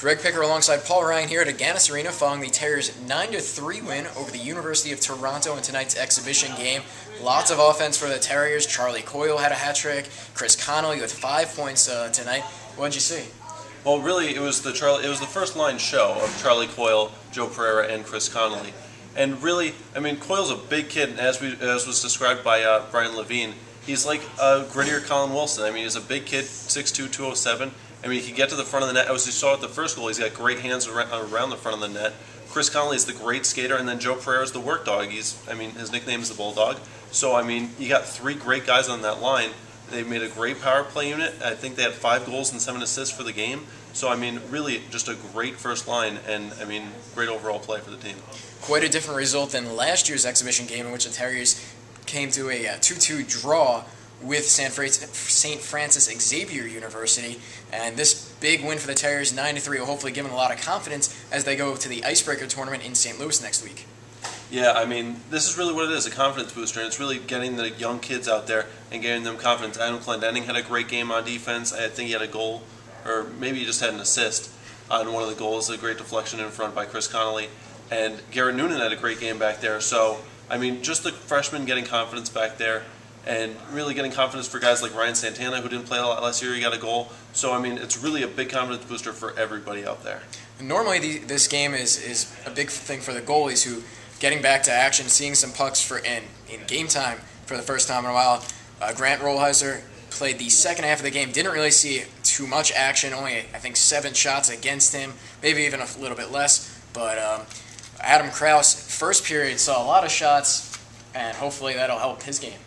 Greg Picker alongside Paul Ryan here at Agganis Arena following the Terriers' 9-3 win over the University of Toronto in tonight's exhibition game. Lots of offense for the Terriers. Charlie Coyle had a hat trick. Chris Connolly with 5 points tonight. What did you see? Well, really, it was the first line show of Charlie Coyle, Joe Pereira, and Chris Connolly. And really, I mean, Coyle's a big kid, and as was described by Brian Levine, he's like a grittier Colin Wilson. I mean, he's a big kid, 6'2", 207. I mean, he can get to the front of the net. As you saw at the first goal, he's got great hands around the front of the net. Chris Connolly is the great skater, and then Joe Pereira is the work dog. His nickname is the Bulldog. So, I mean, you got three great guys on that line. They made a great power play unit. I think they had 5 goals and 7 assists for the game. So, I mean, really just a great first line and, I mean, great overall play for the team. Quite a different result than last year's exhibition game in which the Terriers came to a 2-2 draw with St. Francis Xavier University. And this big win for the Terriers, 9-3, will hopefully give them a lot of confidence as they go to the Icebreaker tournament in St. Louis next week. Yeah, I mean, this is really what it is, a confidence booster, and it's really getting the young kids out there and getting them confidence. Adam Clendenning had a great game on defense. I think he had a goal, or maybe he just had an assist on one of the goals, a great deflection in front by Chris Connolly. And Garrett Noonan had a great game back there. So, I mean, just the freshmen getting confidence back there and really getting confidence for guys like Ryan Santana, who didn't play a lot last year. He got a goal. So, I mean, it's really a big confidence booster for everybody out there. Normally, this game is a big thing for the goalies who getting back to action, seeing some pucks in game time for the first time in a while. Grant Rollheiser played the second half of the game, didn't really see too much action, only I think 7 shots against him, maybe even a little bit less. But Adam Krause, first period, saw a lot of shots, and hopefully that'll help his game.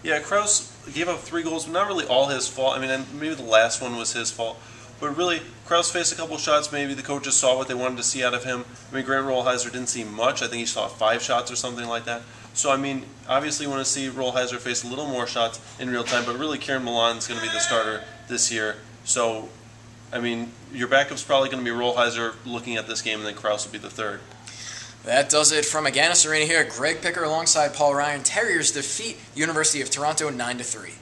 Yeah, Krause gave up 3 goals, but not really all his fault. I mean, and maybe the last one was his fault. But really, Krause faced a couple shots. Maybe the coaches saw what they wanted to see out of him. I mean, Grant Rollheiser didn't see much. I think he saw 5 shots or something like that. So, I mean, obviously you want to see Rollheiser face a little more shots in real time. But really, Kieran Milan's going to be the starter this year. So, I mean, your backup's probably going to be Rollheiser looking at this game, and then Krause will be the third. That does it from Agganis Arena here. Greg Picker alongside Paul Ryan. Terriers defeat University of Toronto 9-3.